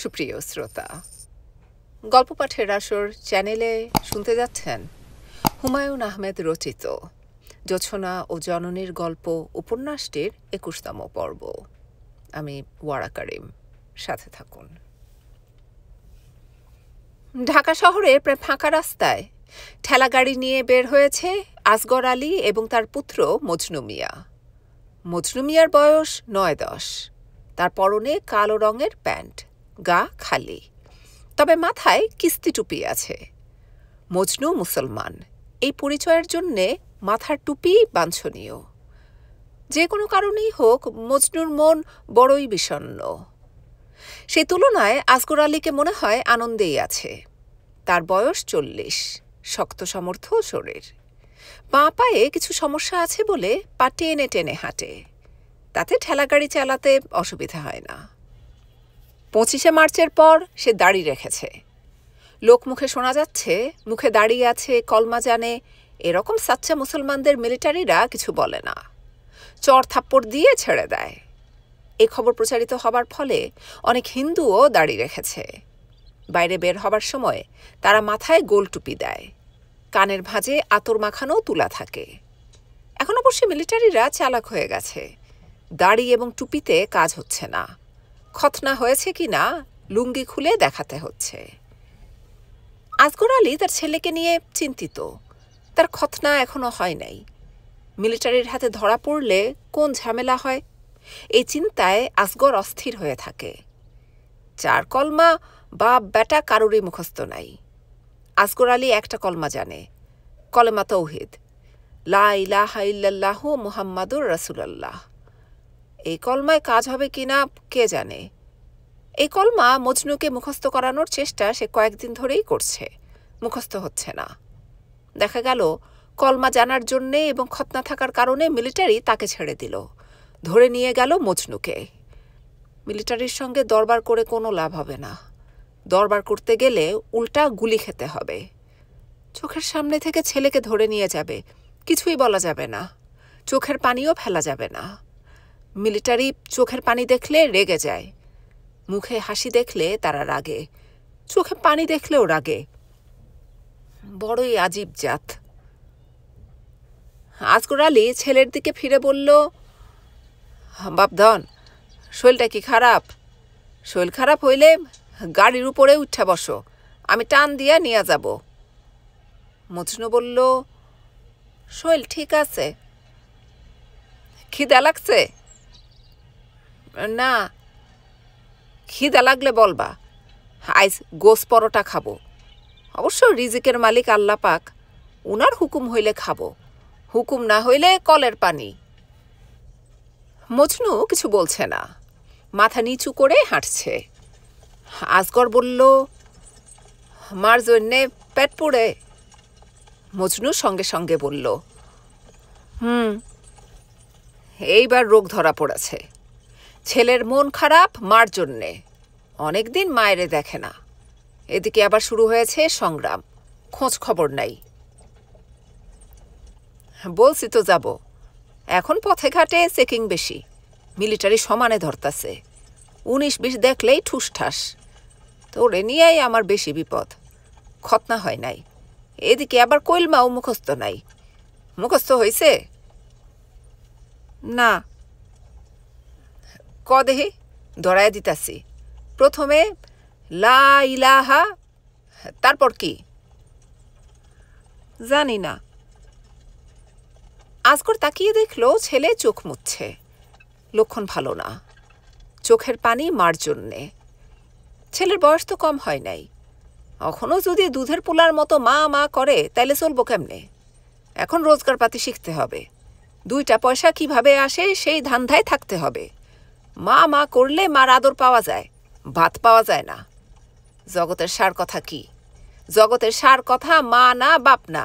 সুপ্রিয় শ্রোতা, গল্প পাঠের আসর চ্যানেলে শুনতে যাচ্ছেন হুমায়ুন আহমেদ রচিত জোছনা ও জননীর গল্প উপন্যাসটির ২১তম পর্ব। আমি ওয়ারা কারিম, সাথে থাকুন। ঢাকা শহরের প্রায় ফাঁকা রাস্তায় ঠেলাগাড়ি নিয়ে বের হয়েছে আসগর আলী এবং তার পুত্র মজনু মিয়া। মজনু মিয়ার বয়স ৯-১০। তার পরনে কালো রঙের প্যান্ট, গা খালি, তবে মাথায় কিস্তি টুপি আছে। মজনু মুসলমান, এই পরিচয়ের জন্যে মাথার টুপি বাঞ্ছনীয়। যে কোনো কারণেই হোক, মজনুর মন বড়ই বিষণ্ণ। সেই তুলনায় আসগর আলীকে মনে হয় আনন্দেই আছে। তার বয়স ৪০, শক্ত সমর্থ শরীর। বাঁ পায়ে কিছু সমস্যা আছে বলে পা টেনে টেনে হাঁটে, তাতে ঠেলাগাড়ি চালাতে অসুবিধা হয় না। ২৫শে মার্চের পর সে দাড়ি রেখেছে। লোক মুখে শোনা যাচ্ছে মুখে দাঁড়িয়ে আছে, কলমা জানে, এরকম সাচ্চা মুসলমানদের মিলিটারিরা কিছু বলে না, চর থাপ্পড় দিয়ে ছেড়ে দেয়। এই খবর প্রচারিত হবার ফলে অনেক হিন্দুও দাড়ি রেখেছে। বাইরে বের হবার সময় তারা মাথায় গোল টুপি দেয়, কানের ভাঁজে আতর মাখানো তুলা থাকে। এখন অবশ্য মিলিটারিরা চালাক হয়ে গেছে, দাড়ি এবং টুপিতে কাজ হচ্ছে না। খতনা হয়েছে কিনা লুঙ্গি খুলে দেখাতে হচ্ছে। আসগর আলী তার ছেলেকে নিয়ে চিন্তিত। তার খতনা এখনো হয় নাই। মিলিটারির হাতে ধরা পড়লে কোন ঝামেলা হয়, এই চিন্তায় আসগর অস্থির হয়ে থাকে। ৪ কলমা বাপ বেটা কারোরই মুখস্থ নাই। আসগর আলী একটা কলমা জানে, কলেমা তৌহিদ, লা ইলাহা ইল্লাল্লাহু মুহাম্মাদুর রাসূলুল্লাহ। এই কলমায় কাজ হবে কিনা কে জানে। এই কলমা মজনুকে মুখস্থ করানোর চেষ্টা সে কয়েকদিন ধরেই করছে, মুখস্থ হচ্ছে না। দেখা গেল কলমা জানার জন্যে এবং খতনা থাকার কারণে মিলিটারি তাকে ছেড়ে দিল, ধরে নিয়ে গেল মজনুকে। মিলিটারির সঙ্গে দরবার করে কোনো লাভ হবে না। দরবার করতে গেলে উল্টা গুলি খেতে হবে। চোখের সামনে থেকে ছেলেকে ধরে নিয়ে যাবে, কিছুই বলা যাবে না, চোখের পানিও ফেলা যাবে না। মিলিটারি চোখের পানি দেখলে রেগে যায়, মুখে হাসি দেখলে তারা রাগে, চোখে পানি দেখলেও রাগে। বড়ই আজীব জাত। আসগর আলী ছেলের দিকে ফিরে বলল, বাপধন, শরীরটা কি খারাপ? শরীর খারাপ হইলে গাড়ির উপরে উঠা বসো, আমি টান দিয়া নিয়ে যাব। মজনু বলল, শরীর ঠিক আছে। খিদা লাগছে? না। খিদা লাগলে বলবা, আইজ গোস পরোটা খাবো। অবশ্য রিজিকের মালিক আল্লাহ পাক, উনার হুকুম হইলে খাবো, হুকুম না হইলে কলের পানি। মজনু কিছু বলছে না, মাথা নিচু করে হাঁটছে। আসগর বলল, মার জন্যে পেট পুড়ে? মজনু সঙ্গে সঙ্গে বলল, এইবার রোগ ধরা পড়েছে। ছেলের মন খারাপ মার জন্যে, অনেকদিন মায়েরে দেখে না। এদিকে আবার শুরু হয়েছে সংগ্রাম, খোঁজ খবর নাই। বলছি তো যাব। এখন পথে ঘাটে চেকিং বেশি, মিলিটারি সমানে ধরতাছে। ১৯-২০ দেখলেই ঠুসঠাস। তোরে নিয়েই আমার বেশি বিপদ। খতনা হয় নাই, এদিকে আবার কইলমাও মুখস্থ নাই। মুখস্থ হইছে? না। ক দেহি, ধরায় দিতাছি। প্রথমে লা ইলাহা, তারপর কি জানি না। আসগর তাকিয়ে দেখল ছেলে চোখ মুছছে, লক্ষণ ভালো না। চোখের পানি মার জন্যে। ছেলের বয়স তো কম হয় নাই, এখনও যদি দুধের পোলার মতো মা মা করে তাইলে চলবো কেমনে? এখন রোজগার পাতি শিখতে হবে, 2টা পয়সা কিভাবে আসে সেই ধান্ধায় থাকতে হবে। মা মা করলে মার আদর পাওয়া যায়, ভাত পাওয়া যায় না। জগতের সার কথা কি? জগতের সার কথা মা না বাপ না,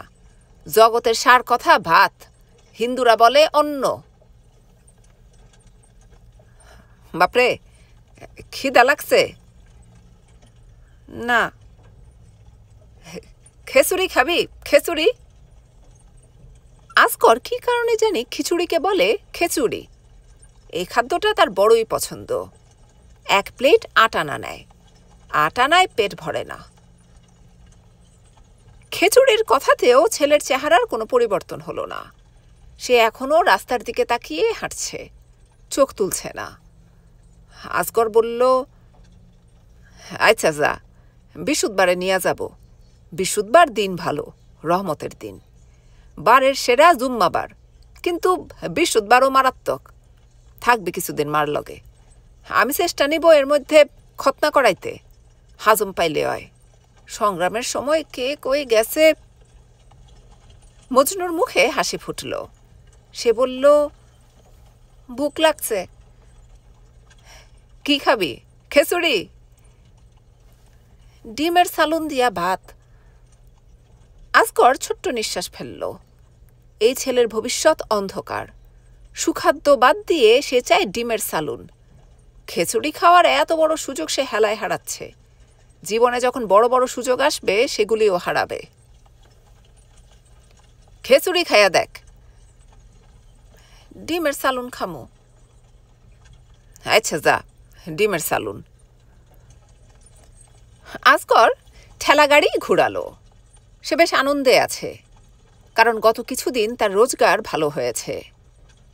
জগতের সার কথা ভাত। হিন্দুরা বলে অন্ন। বাপরে, খিদা লাগছে? না। খেচুড়ি খাবি? খেচুড়ি? আসগর কি কারণে জানি খিচুড়িকে বলে খেচুড়ি। এই খাদ্যটা তার বড়ই পছন্দ। 1 প্লেট 8 আনা নেয়, আটা নাই পেট ভরে না। খিচুড়ির কথাতেও ছেলের চেহারার কোনো পরিবর্তন হলো না। সে এখনো রাস্তার দিকে তাকিয়ে হাঁটছে, চোখ তুলছে না। আসগর বলল, আচ্ছা যা, বৃহস্পতিবারে নিয়ে যাব। বৃহস্পতিবার দিন ভালো, রহমতের দিন। বারের সেরা জুম্মাবার, কিন্তু বৃহস্পতিবারও মারাত্মক। থাকবে কিছুদিন মার লগে। আমি চেষ্টা নিব এর মধ্যে খতনা করাইতে, হাজম পাইলে হয়। সংগ্রামের সময় কে কই গেছে। মজনুর মুখে হাসি ফুটল। সে বলল, ভুক লাগছে। কি খাবি? খিচুড়ি? ডিমের সালুন দিয়া ভাত। আসগর ছোট্ট নিঃশ্বাস ফেলল। এই ছেলের ভবিষ্যৎ অন্ধকার। সুখাদ্য বাদ দিয়ে সে চায় ডিমের সালুন। খিচুড়ি খাওয়ার এত বড় সুযোগ সে হেলায় হারাচ্ছে। জীবনে যখন বড় বড় সুযোগ আসবে সেগুলিও হারাবে। খিচুড়ি খাইয়া দেখ। ডিমের সালুন খামো। আচ্ছা যা, ডিমের সালুন। আসগর ঠেলা গাড়ি ঘুরালো। সে বেশ আনন্দে আছে, কারণ গত কিছুদিন তার রোজগার ভালো হয়েছে।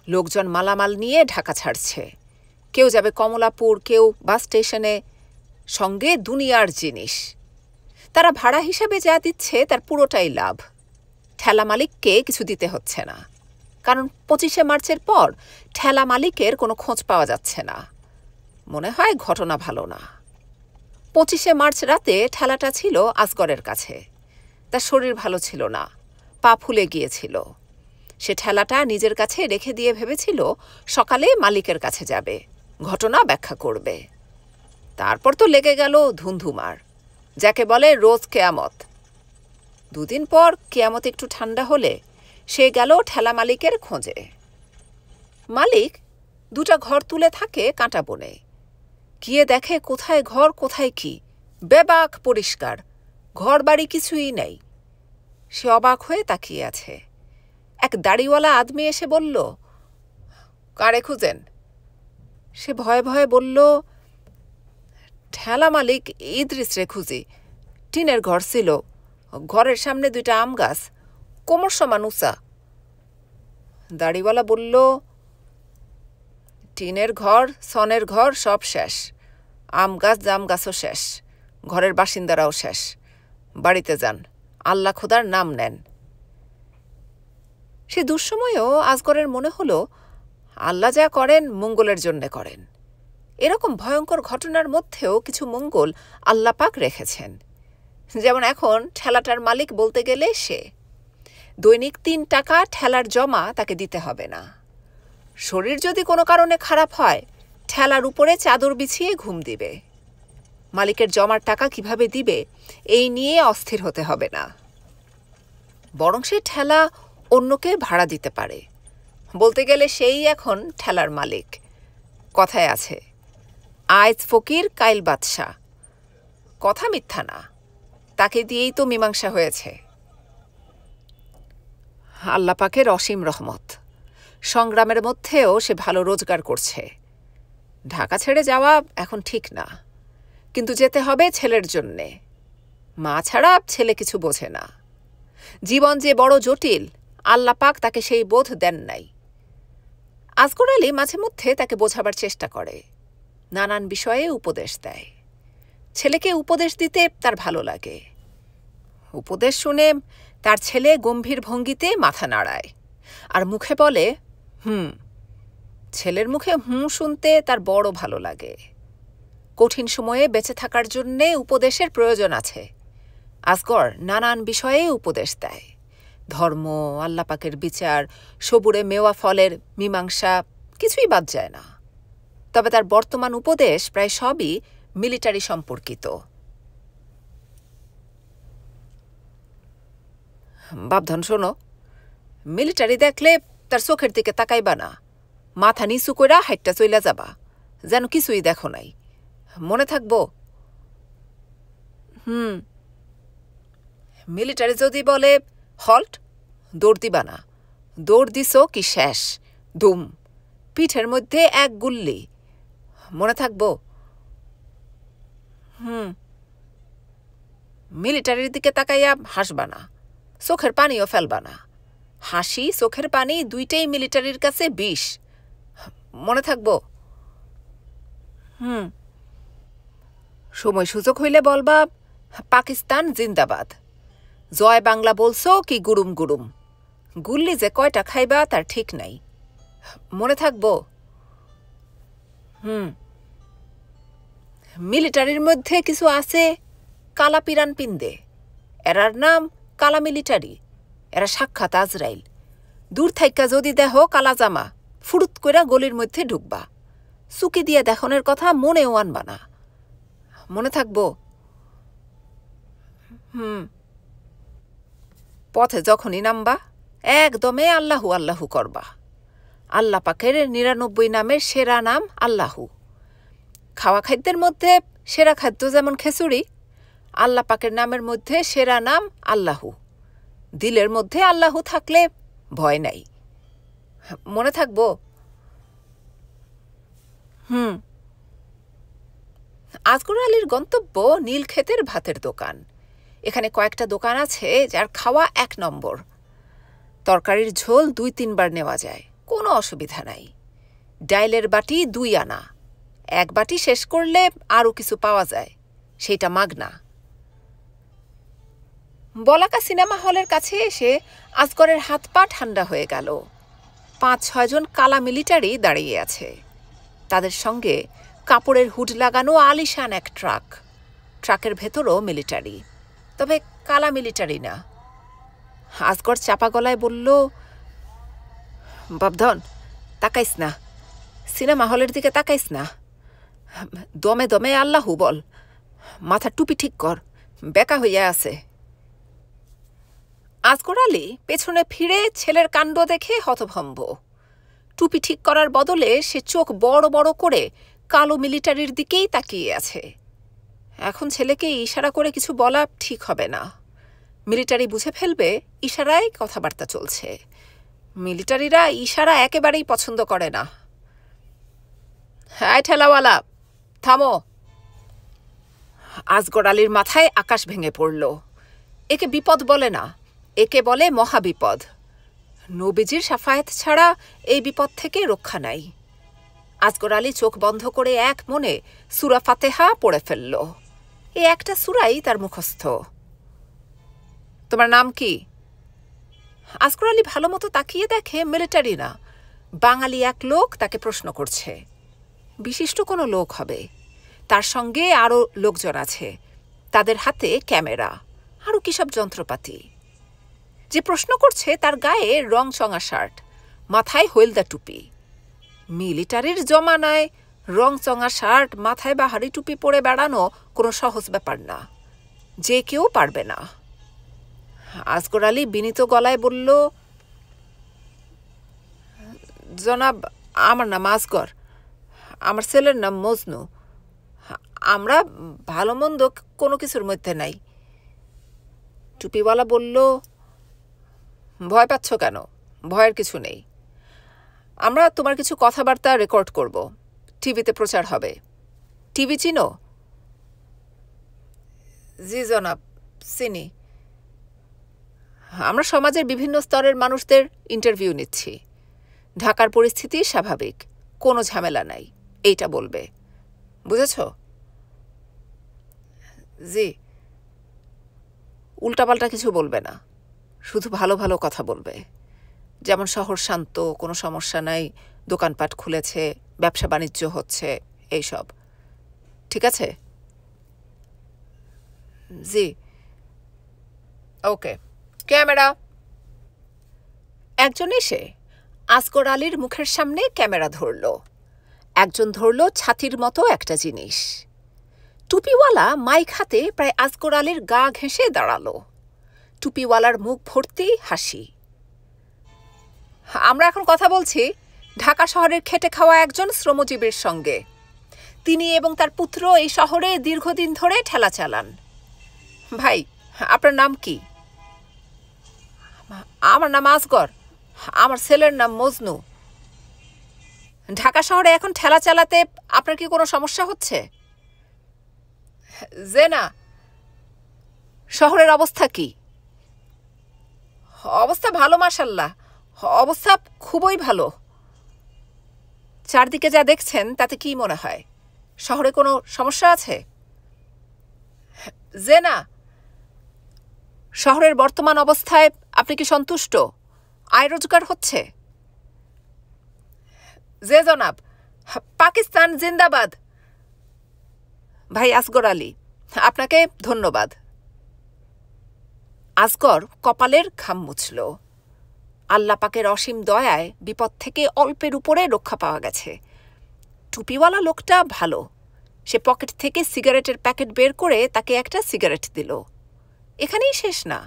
লোকজন মালামাল নিয়ে ঢাকা ছাড়ছে। কেউ যাবে কমলাপুর, কেউ বাস স্টেশনে, সঙ্গে দুনিয়ার জিনিস। তারা ভাড়া হিসাবে যা দিচ্ছে তার পুরোটাই লাভ। ঠেলা মালিককে কিছু দিতে হচ্ছে না, কারণ 25শে মার্চের পর ঠেলা মালিকের কোনো খোঁজ পাওয়া যাচ্ছে না। মনে হয় ঘটনা ভালো না। 25শে মার্চ রাতে ঠেলাটা ছিল আসগরের কাছে। তার শরীর ভালো ছিল না, পা ফুলে গিয়েছিল। সে ঠেলাটা নিজের কাছে রেখে দিয়ে ভেবেছিল সকালে মালিকের কাছে যাবে, ঘটনা ব্যাখ্যা করবে। তারপর তো লেগে গেল ধুন্ধুমার, যাকে বলে রোজ কেয়ামত। দুদিন পর কেয়ামত একটু ঠান্ডা হলে সে গেল ঠেলা মালিকের খোঁজে। মালিক দুটা ঘর তুলে থাকে কাঁটা বনে। গিয়ে দেখে কোথায় ঘর কোথায় কি, বেবাক পরিষ্কার, ঘর বাড়ি কিছুই নেই। সে অবাক হয়ে তাকিয়ে আছে। এক দাড়িওয়ালা আদমি এসে বলল, কারে খুঁজেন? সে ভয়ে ভয়ে বলল, ঠেলা মালিক ইদ্রিস রে খুঁজি। টিনের ঘর ছিল, ঘরের সামনে 2টা আম গাছ, কোমর সমান উঁচা। দাড়িওয়ালা বলল, টিনের ঘর, সনের ঘর সব শেষ, আম গাছ জাম গাছও শেষ, ঘরের বাসিন্দারাও শেষ। বাড়িতে যান, আল্লাহ খোদার নাম নেন। সে দুঃসময়েও আসগরের মনে হলো, আল্লাহ যা করেন মঙ্গলের জন্যে করেন। এরকম ভয়ঙ্কর ঘটনার মধ্যেও কিছু মঙ্গল আল্লাহ পাক রেখেছেন। যেমন এখন ঠেলাটার মালিক বলতে গেলে সে। দৈনিক 3 টাকা ঠেলার জমা তাকে দিতে হবে না। শরীর যদি কোনো কারণে খারাপ হয়, ঠেলার উপরে চাদর বিছিয়ে ঘুম দিবে। মালিকের জমার টাকা কিভাবে দিবে এই নিয়ে অস্থির হতে হবে না। বরং সে ঠেলা অন্যকে ভাড়া দিতে পারে। বলতে গেলে সেই এখন ঠেলার মালিক। কথায় আছে, আইজ ফকির কাইল বাদশাহ। কথা মিথ্যা না, তাকে দিয়েই তো মীমাংসা হয়েছে। আল্লাহ পাকের অসীম রহমত। সংগ্রামের মধ্যেও সে ভালো রোজগার করছে। ঢাকা ছেড়ে যাওয়া এখন ঠিক না, কিন্তু যেতে হবে ছেলের জন্যে। মা ছাড়া ছেলে কিছু বোঝে না। জীবন যে বড় জটিল, আল্লাহ পাক তাকে সেই বোধ দেন নাই। আসগর আলী মাঝে মধ্যে তাকে বোঝাবার চেষ্টা করে, নানান বিষয়ে উপদেশ দেয়। ছেলেকে উপদেশ দিতে তার ভালো লাগে। উপদেশ শুনে তার ছেলে গম্ভীর ভঙ্গিতে মাথা নাড়ায় আর মুখে বলে, ছেলের মুখে শুনতে তার বড় ভালো লাগে। কঠিন সময়ে বেঁচে থাকার জন্যে উপদেশের প্রয়োজন আছে। আসগর নানান বিষয়ে উপদেশ দেয়। ধর্ম, আল্লাহ পাকের বিচার, সবুরে মেওয়া ফলের মীমাংসা, কিছুই বাদ যায় না। তবে তার বর্তমান উপদেশ প্রায় সবই মিলিটারি সম্পর্কিত। বাপধন শোনো, মিলিটারি দেখলে তার চোখের দিকে তাকাইবা না। মাথা নিচু কইরা হাইটটা চইলা যাবা, যেন কিছুই দেখো নাই। মনে থাকবো? মিলিটারি যদি বলে হল্ট, দৌড় দিবা না। দৌড় দিছ কি শেষ, দুম, পিঠের মধ্যে এক গুল্লি। মনে থাকবো? মিলিটারির দিকে তাকাইয়া হাসবা না, চোখের পানিও ফেলবা না। হাসি চোখের পানি দুইটাই মিলিটারির কাছে বিষ, মনে থাকবো। সময় সুযোগ হইলে বলবা পাকিস্তান জিন্দাবাদ, জয় বাংলা বলছো কি গুরুম গুরুম, গুল্লি যে কয়টা খাইবা তার ঠিক নাই, মনে থাকবো। মিলিটারির মধ্যে কিছু আছে কালা পিরান পিন্দে, এরার নাম কালা মিলিটারি, এরা সাক্ষাৎ আজরাইল। দূর থাইকা যদি দেহ কালা জামা, ফুরুত কইরা গলির মধ্যে ঢুকবা, চুকি দিয়ে দেখনের কথা মনেও আনবা না, মনে থাকবো। পথে যখনই নামবা একদমে আল্লাহু আল্লাহু করবা। আল্লাহ পাকের ৯৯ নামের সেরা নাম আল্লাহু। খাওয়া খাদ্যের মধ্যে সেরা খাদ্য যেমন খিচুড়ি, আল্লাহ পাকের নামের মধ্যে সেরা নাম আল্লাহু। দিলের মধ্যে আল্লাহু থাকলে ভয় নাই, মনে থাকবো। আজগর আলীর গন্তব্য নীলক্ষেতের ভাতের দোকান। এখানে কয়েকটা দোকান আছে যার খাওয়া ১ নম্বর। তরকারির ঝোল ২-৩ বার নেওয়া যায়, কোনো অসুবিধা নাই। ডাইলের বাটি ২ আনা, ১ বাটি শেষ করলে আরও কিছু পাওয়া যায়, সেইটা মাগনা। বলাকা সিনেমা হলের কাছে এসে আজগরের হাত পা ঠান্ডা হয়ে গেল। ৫-৬ জন কালা মিলিটারি দাঁড়িয়ে আছে, তাদের সঙ্গে কাপড়ের হুড লাগানো আলিশান এক ট্রাক। ট্রাকের ভেতরও মিলিটারি, তবে কালা মিলিটারি না। আজগর চাপা গলায় বলল, বাবধন তাকাইস না, সিনেমা হলের দিকে তাকাইস না, দমে দমে আল্লাহু বল, মাথা টুপি ঠিক কর, বেকা হইয়া আছে। আজগর আলী পেছনে ফিরে ছেলের কাণ্ড দেখে হতভম্ব। টুপি ঠিক করার বদলে সে চোখ বড় বড় করে কালো মিলিটারির দিকেই তাকিয়ে আছে। এখন ছেলেকে ইশারা করে কিছু বলা ঠিক হবে না, মিলিটারি বুঝে ফেলবে ইশারায় কথাবার্তা চলছে। মিলিটারিরা ইশারা একেবারেই পছন্দ করে না। হ্যাঁ ঠেলাওয়ালা থামো। আজগর আলীর মাথায় আকাশ ভেঙে পড়ল। একে বিপদ বলে না, একে বলে মহাবিপদ। নবীজির শাফায়েত ছাড়া এই বিপদ থেকে রক্ষা নাই। আজগর আলী চোখ বন্ধ করে এক মনে সূরা ফাতেহা পড়ে ফেলল। এই একটা সূরাই তার মুখস্থ। তোমার নাম কি? আজগর আলী ভালো মতো তাকিয়ে দেখে মিলিটারি না, বাঙালি এক লোক তাকে প্রশ্ন করছে। বিশিষ্ট কোনো লোক হবে, তার সঙ্গে আরও লোকজন আছে, তাদের হাতে ক্যামেরা, আরও কী সব যন্ত্রপাতি। যে প্রশ্ন করছে তার গায়ে রংচঙা শার্ট, মাথায় হলদা টুপি। মিলিটারির জমানায় রংচঙা শার্ট, মাথায় বাহারি টুপি পরে বেড়ানো কোনো সহজ ব্যাপার না, যে কেউ পারবে না। আজগর আলী বিনীত গলায় বলল, জনাব আমার নাম আজগর, আমার ছেলের নাম মজনু, আমরা ভালো মন্দ কোনো কিছুর মধ্যে নাই। টুপিওয়ালা বলল, ভয় পাচ্ছ কেন? ভয়ের কিছু নেই। আমরা তোমার কিছু কথাবার্তা রেকর্ড করব, টিভিতে প্রচার হবে। টিভি চিনো? জি জনাব, চিনি। আমরা সমাজের বিভিন্ন স্তরের মানুষদের ইন্টারভিউ নিচ্ছি। ঢাকার পরিস্থিতি স্বাভাবিক, কোনো ঝামেলা নাই, এইটা বলবে, বুঝেছ? জি। উল্টাপাল্টা কিছু বলবে না, শুধু ভালো ভালো কথা বলবে। যেমন শহর শান্ত, কোনো সমস্যা নাই, দোকানপাট খুলেছে, ব্যবসা বাণিজ্য হচ্ছে, এইসব। ঠিক আছে? জি। ওকে, ক্যামেরা। একজন এসে আজগর আলীর মুখের সামনে ক্যামেরা ধরল। একজন ধরল ছাতির মতো একটা জিনিস। টুপিওয়ালা মাইক হাতে প্রায় আজগর আলীর গা ঘেঁষে দাঁড়ালো। টুপিওয়ালার মুখ ভর্তি হাসি। আমরা এখন কথা বলছি ঢাকা শহরের খেটে খাওয়া একজন শ্রমজীবীর সঙ্গে। তিনি এবং তার পুত্র এই শহরে দীর্ঘদিন ধরে ঠেলা চালান। ভাই, আপনার নাম কি? আমার নাম আজগর, আমার ছেলের নাম মজনু। ঢাকা শহরে এখন ঠেলা চালাতে আপনার কি কোনো সমস্যা হচ্ছে? যে না, শহরের অবস্থা কি? অবস্থা ভালো মাশাল্লাহ, অবস্থা খুবই ভালো। চারদিকে যা দেখছেন তাতে কি মনে হয়? শহরে কোনো সমস্যা আছে? যে না। শহরের বর্তমান অবস্থায় আপনি কি সন্তুষ্ট? আয় রোজগার হচ্ছে? যে জনাব, পাকিস্তান জিন্দাবাদ। ভাই আসগর আলী, আপনাকে ধন্যবাদ। আসগর কপালের ঘাম মুছল। আল্লাহ পাকের অসীম দয়ায় বিপদ থেকে অল্পের উপরে রক্ষা পাওয়া গেছে। টুপিওয়ালা লোকটা ভালো। সে পকেট থেকে সিগারেটের প্যাকেট বের করে তাকে একটা সিগারেট দিল। এখানেই শেষ না,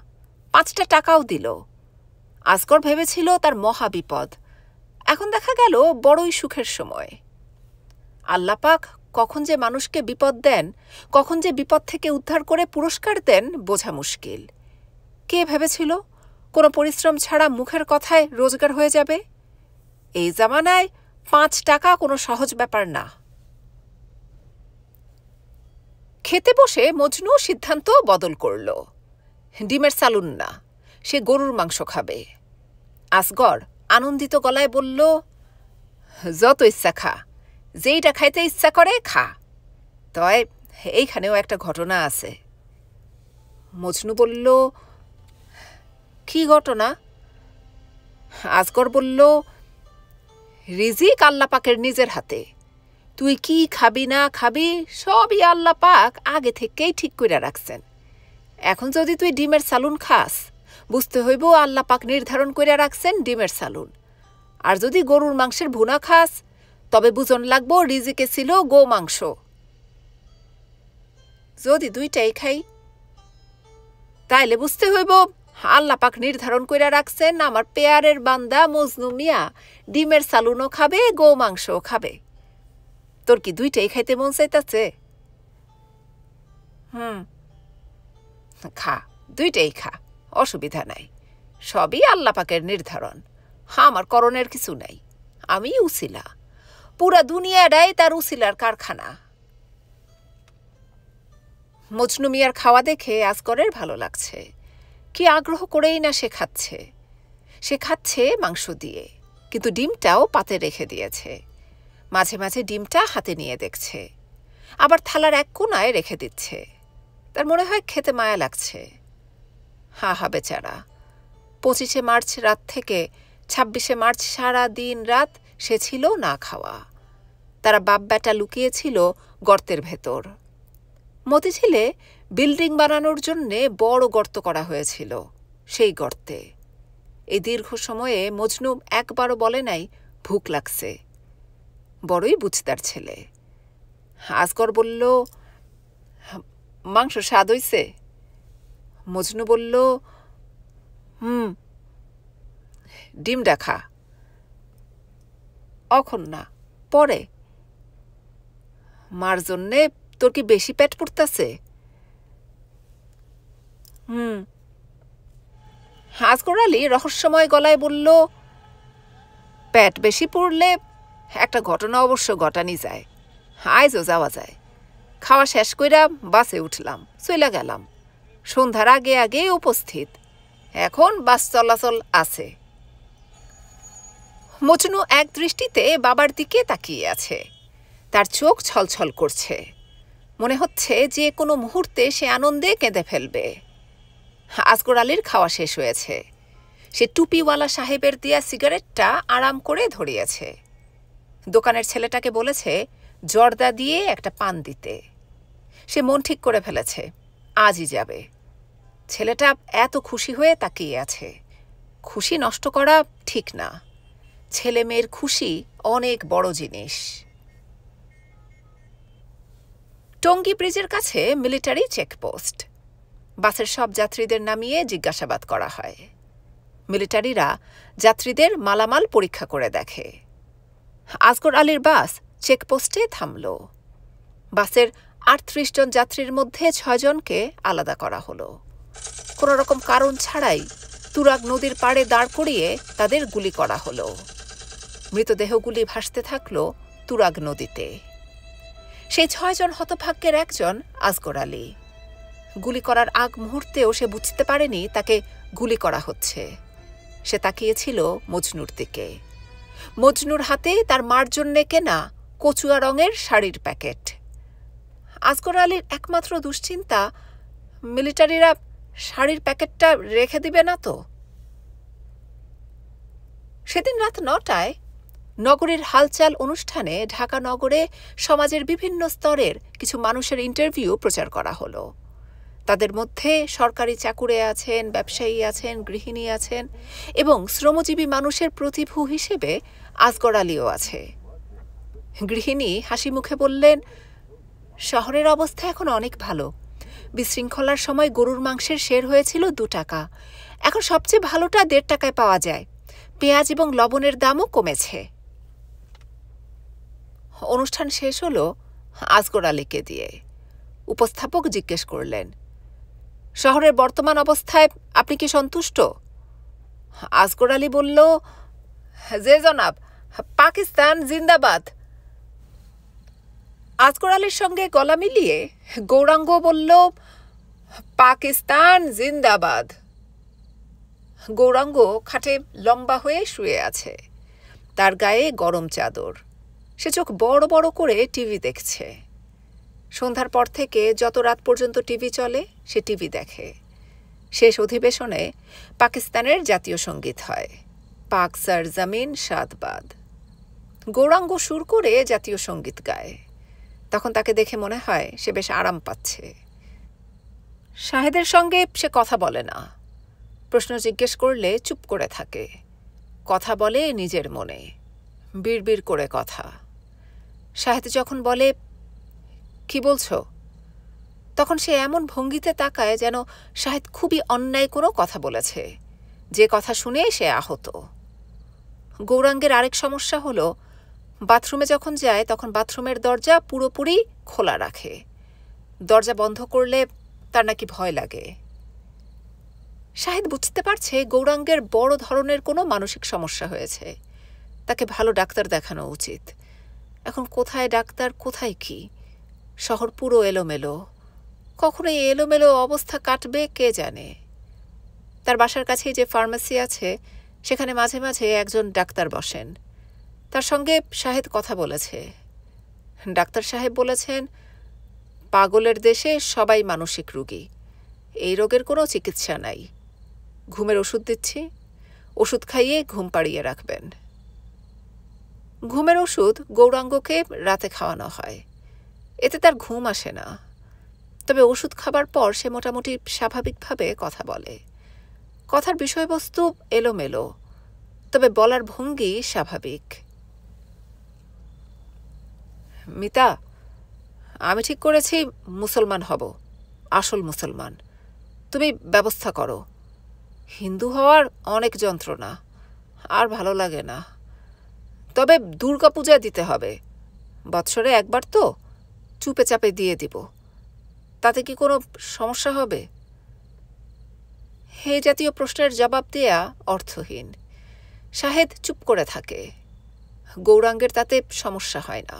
5টা টাকাও দিল। আসগর ভেবেছিল তার মহা বিপদ। এখন দেখা গেল বড়ই সুখের সময়। আল্লাহ পাক কখন যে মানুষকে বিপদ দেন, কখন যে বিপদ থেকে উদ্ধার করে পুরস্কার দেন বোঝা মুশকিল। কে ভেবেছিল কোনো পরিশ্রম ছাড়া মুখের কথায় রোজগার হয়ে যাবে? এই জামানায় 5 টাকা কোনো সহজ ব্যাপার না। খেতে বসে মজনু সিদ্ধান্ত বদল করল। ডিমের সালুন না, সে গরুর মাংস খাবে। আসগর আনন্দিত গলায় বলল, যত ইচ্ছা খা, যেইটা খাইতে ইচ্ছা করে খা। তয় এইখানেও একটা ঘটনা আছে। মজনু বলল, কি ঘটনা? আসগর বলল, রিজিক আল্লাহ পাকের নিজের হাতে। তুই কি খাবি না খাবি সবই আল্লাহ পাক আগে থেকেই ঠিক করে রাখছেন। এখন যদি তুই ডিমের সালুন খাস, বুঝতে হইব আল্লাহ পাক নির্ধারণ করে রাখছেন ডিমের সালুন। আর যদি গরুর মাংসের ভুনা খাস, তবে বুঝন লাগবো রিজিকে ছিল গো মাংস। যদি দুইটাই খাই, তাইলে বুঝতে হইব আল্লাহ পাক নির্ধারণ করে রাখছেন আমার পেয়ারের বান্দা মজনু মিয়া ডিমের সালুনও খাবে, গো মাংসও খাবে। তোর কি দুইটাই খাইতে মন চাইতেছে? খা, দুইটাই খা, অসুবিধা নাই। সবই আল্লাহ পাকের নির্ধারণ, আমার করণের কিছু নাই। আমি উসিলা, পুরা দুনিয়াটাই তার উসিলার কারখানা। মজনু মিয়ার খাওয়া দেখে আসগরের ভালো লাগছে। কি আগ্রহ করেই না সে খাচ্ছে। সে খাচ্ছে মাংস দিয়ে, কিন্তু ডিমটাও পাতে রেখে দিয়েছে। মাঝে মাঝে ডিমটা হাতে নিয়ে দেখছে, আবার থালার এক কোণায় রেখে দিচ্ছে। তার মনে হয় খেতে মায়া লাগছে। হা হা বেচারা, 25শে মার্চ রাত থেকে 26শে মার্চ সারা দিন রাত সে ছিল না খাওয়া। তারা বাপ বেটা লুকিয়েছিল গর্তের ভেতর। মতিঝিলে বিল্ডিং বানানোর জন্যে বড় গর্ত করা হয়েছিল। সেই গর্তে এই দীর্ঘ সময়ে মজনু একবারও বলে নাই ভুক লাগছে। বড়ই বুঝতার ছেলে। আসগর বলল, মাংস স্বাদ হইছে? মজনু বলল, ডিমটা খা। অখন না, পরে। মার জন্যে তোর কি বেশি পেট পুড়তাছে? আসগর আলী রহস্যময় গলায় বলল, পেট বেশি পড়লে একটা ঘটনা অবশ্য ঘটানি যায়। আইজও যাওয়া যায়। খাওয়া শেষ কইরা বাসে উঠলাম, চইলা গেলাম। সন্ধ্যার আগে আগে উপস্থিত। এখন বাস চলাচল আছে। মজনু এক দৃষ্টিতে বাবার দিকে তাকিয়ে আছে। তার চোখ ছলছল করছে। মনে হচ্ছে যে কোনো মুহূর্তে সে আনন্দে কেঁদে ফেলবে। আসগর আলীর খাওয়া শেষ হয়েছে। সে টুপিওয়ালা সাহেবের দেয়া সিগারেটটা আরাম করে ধরিয়েছে। দোকানের ছেলেটাকে বলেছে জর্দা দিয়ে একটা পান দিতে। সে মন ঠিক করে ফেলেছে, আজই যাবে। ছেলেটা এত খুশি হয়ে তাকিয়ে আছে। খুশি নষ্ট করা ঠিক না। ছেলে মেয়ের খুশি অনেক বড় জিনিস। টঙ্গী ব্রিজের কাছে মিলিটারি চেকপোস্ট। বাসের সব যাত্রীদের নামিয়ে জিজ্ঞাসাবাদ করা হয়। মিলিটারিরা যাত্রীদের মালামাল পরীক্ষা করে দেখে। আসগর আলীর বাস চেকপোস্টে থামল। বাসের 38 জন যাত্রীর মধ্যে 6 জনকে আলাদা করা হলো। কোনো রকম কারণ ছাড়াই তুরাগ নদীর পাড়ে দাঁড় করিয়ে তাদের গুলি করা হলো। মৃতদেহগুলি ভাসতে থাকল তুরাগ নদীতে। সেই 6 জন হতভাগ্যের একজন আসগর আলী। গুলি করার আগ মুহূর্তেও সে বুঝতে পারেনি তাকে গুলি করা হচ্ছে। সে তাকিয়েছিল মজনুর দিকে। মজনুর হাতে তার মার জন্যে কেনা কচুয়া রঙের শাড়ির প্যাকেট। আসগর আলীর একমাত্র দুশ্চিন্তা, মিলিটারিরা শাড়ির প্যাকেটটা রেখে দিবে না তো। সেদিন রাত 9টায় নগরীর হালচাল অনুষ্ঠানে ঢাকা নগরে সমাজের বিভিন্ন স্তরের কিছু মানুষের ইন্টারভিউ প্রচার করা হলো। তাদের মধ্যে সরকারি চাকুরে আছেন, ব্যবসায়ী আছেন, গৃহিণী আছেন এবং শ্রমজীবী মানুষের প্রতিভূ হিসেবে আসগর আলীও আছে। গৃহিণী হাসি মুখে বললেন, শহরের অবস্থা এখন অনেক ভালো। বিশৃঙ্খলার সময় গরুর মাংসের শের হয়েছিল 2 টাকা, এখন সবচেয়ে ভালোটা 1.5 টাকায় পাওয়া যায়। পেঁয়াজ এবং লবণের দামও কমেছে। অনুষ্ঠান শেষ হলো আসগর আলীকে দিয়ে। উপস্থাপক জিজ্ঞেস করলেন, শহরের বর্তমান অবস্থায় আপনি কি সন্তুষ্ট? আসগর আলী বলল, জি জনাব, পাকিস্তান জিন্দাবাদ। আসগর আলীর সঙ্গে গলা মিলিয়ে গৌরাঙ্গ বলল, পাকিস্তান জিন্দাবাদ। গৌরাঙ্গ খাটে লম্বা হয়ে শুয়ে আছে, তার গায়ে গরম চাদর। সে চোখ বড় বড় করে টিভি দেখছে। সন্ধ্যার পর থেকে যত রাত পর্যন্ত টিভি চলে সে টিভি দেখে। শেষ অধিবেশনে পাকিস্তানের জাতীয় সঙ্গীত হয়, পাক সর জমিন শাদবাদ। গৌরাঙ্গ সুর করে জাতীয় সঙ্গীত গায়। তখন তাকে দেখে মনে হয় সে বেশ আরাম পাচ্ছে। শাহেদের সঙ্গে সে কথা বলে না। প্রশ্ন জিজ্ঞেস করলে চুপ করে থাকে। কথা বলে নিজের মনে, বিড়বিড় করে কথা। শাহেদ যখন বলে, কি বলছো, তখন সে এমন ভঙ্গিতে তাকায় যেন শাহেদ খুবই অন্যায় কোনো কথা বলেছে, যে কথা শুনে সে আহত। গৌরাঙ্গের আরেক সমস্যা হলো, বাথরুমে যখন যায় তখন বাথরুমের দরজা পুরোপুরি খোলা রাখে। দরজা বন্ধ করলে তার নাকি ভয় লাগে। শাহেদ বুঝতে পারছে গৌরাঙ্গের বড় ধরনের কোনো মানসিক সমস্যা হয়েছে। তাকে ভালো ডাক্তার দেখানো উচিত। এখন কোথায় ডাক্তার, কোথায় কি? শহর পুরো এলোমেলো। কখনো এই এলোমেলো অবস্থা কাটবে কে জানে। তার বাসার কাছেই যে ফার্মেসি আছে সেখানে মাঝে মাঝে একজন ডাক্তার বসেন। তার সঙ্গে শাহেদ কথা বলেছে। ডাক্তার সাহেব বলেছেন, পাগলের দেশে সবাই মানসিক রোগী, এই রোগের কোনো চিকিৎসা নাই। ঘুমের ওষুধ দিচ্ছি, ওষুধ খাইয়ে ঘুম পাড়িয়ে রাখবেন। ঘুমের ওষুধ গৌরাঙ্গকে রাতে খাওয়ানো হয়। এতে তার ঘুম আসে না। তবে ওষুধ খাবার পর সে মোটামুটি স্বাভাবিকভাবে কথা বলে। কথার বিষয়বস্তু এলোমেলো, তবে বলার ভঙ্গি স্বাভাবিক। মিতা, আমি ঠিক করেছি মুসলমান হব, আসল মুসলমান। তুমি ব্যবস্থা করো। হিন্দু হওয়ার অনেক যন্ত্রণা, আর ভালো লাগে না। তবে দুর্গাপূজা দিতে হবে, বৎসরে একবার তো, চুপে চাপে দিয়ে দিব। তাতে কি কোনো সমস্যা হবে? হে জাতীয় প্রশ্নের জবাব দেয়া অর্থহীন। শাহেদ চুপ করে থাকে। গৌরাঙ্গের তাতে সমস্যা হয় না।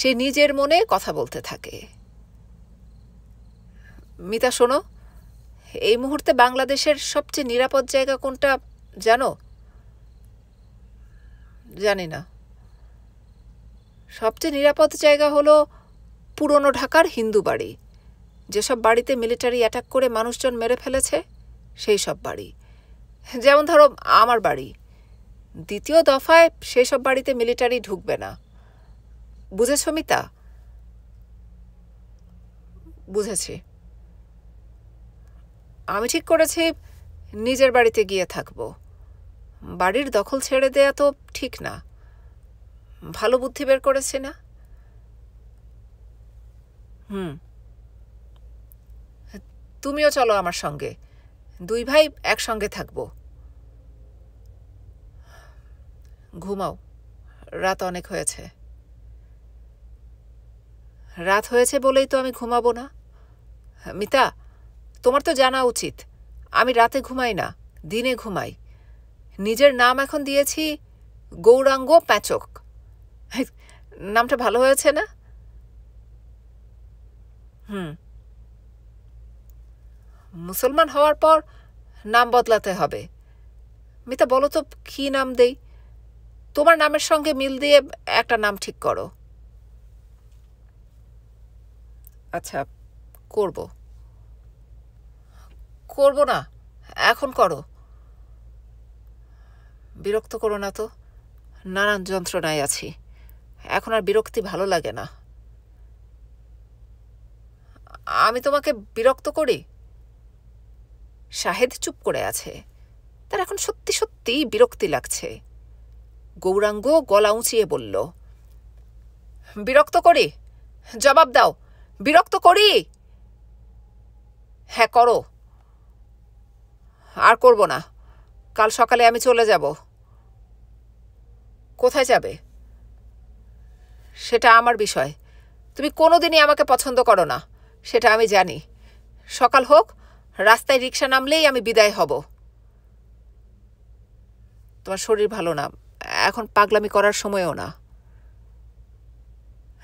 সে নিজের মনে কথা বলতে থাকে। মিতা শোনো, এই মুহূর্তে বাংলাদেশের সবচেয়ে নিরাপদ জায়গা কোনটা জানো? জানি না। সবচেয়ে নিরাপদ জায়গা হলো পুরনো ঢাকার হিন্দু বাড়ি। যেসব বাড়িতে মিলিটারি অ্যাটাক করে মানুষজন মেরে ফেলেছে সেই সব বাড়ি। যেমন ধরো আমার বাড়ি। দ্বিতীয় দফায় সেই সব বাড়িতে মিলিটারি ঢুকবে না। বুঝেছ মিতা? বুঝেছি। আমি ঠিক করেছি নিজের বাড়িতে গিয়ে থাকব। বাড়ির দখল ছেড়ে দেয়া তো ঠিক না। ভালো বুদ্ধি বের করেছি না? তুমিও চলো আমার সঙ্গে, 2 ভাই একসঙ্গে থাকব। ঘুমাও, রাত অনেক হয়েছে। রাত হয়েছে বলেই তো আমি ঘুমাবো না। মিতা, তোমার তো জানা উচিত আমি রাতে ঘুমাই না, দিনে ঘুমাই। নিজের নাম এখন দিয়েছি গৌরাঙ্গ প্যাচক। নামটা ভালো হয়েছে না? মুসলমান হওয়ার পর নাম বদলাতে হবে। মিতা, বলো তো কি নাম দেই? তোমার নামের সঙ্গে মিল দিয়ে একটা নাম ঠিক করো। আচ্ছা, করব। করব না, এখন করো। বিরক্ত করো না তো, নানান যন্ত্রণায় আছি, এখন আর বিরক্তি ভালো লাগে না। আমি তোমাকে বিরক্ত করি? শাহেদ চুপ করে আছে। তার এখন সত্যি সত্যি বিরক্তি লাগছে। গৌরাঙ্গ গলা উঁচিয়ে বলল, বিরক্ত করি? জবাব দাও, বিরক্ত করি? হ্যাঁ, করো। আর করব না, কাল সকালে আমি চলে যাব। কোথায় যাবে? সেটা আমার বিষয়। তুমি কোনোদিনই আমাকে পছন্দ করো না, সেটা আমি জানি। সকাল হোক, রাস্তায় রিকশা নামলেই আমি বিদায় হব। তোমার শরীর ভালো না, এখন পাগলামি করার সময়ও না।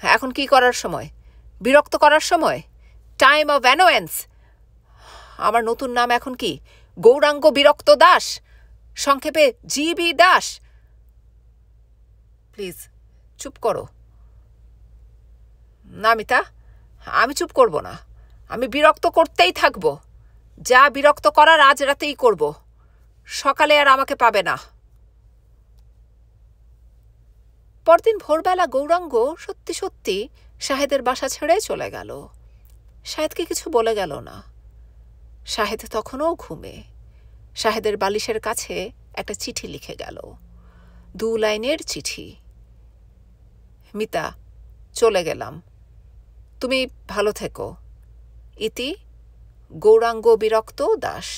এখন কি করার সময়? বিরক্ত করার সময়? Time of annoyance. আমার নতুন নাম এখন কি? গৌরাঙ্গ বিরক্ত দাস, সংক্ষেপে জিবি দাস। প্লিজ চুপ করো। না মিতা, আমি চুপ করব না। আমি বিরক্ত করতেই থাকব। যা বিরক্ত করার আজ রাতেই করব। সকালে আর আমাকে পাবে না। পরদিন ভোরবেলা গৌরাঙ্গ সত্যি সত্যি শাহেদের বাসা ছেড়ে চলে গেল। শাহেদকে কিছু বলে গেল না। শাহেদ তখনও ঘুমে। শাহেদের বালিশের কাছে একটা চিঠি লিখে গেল, 2 লাইনের চিঠি। মিতা, চলে গেলাম, তুমি ভালো থেকো। ইতি গৌরাঙ্গ বিরক্ত দাস।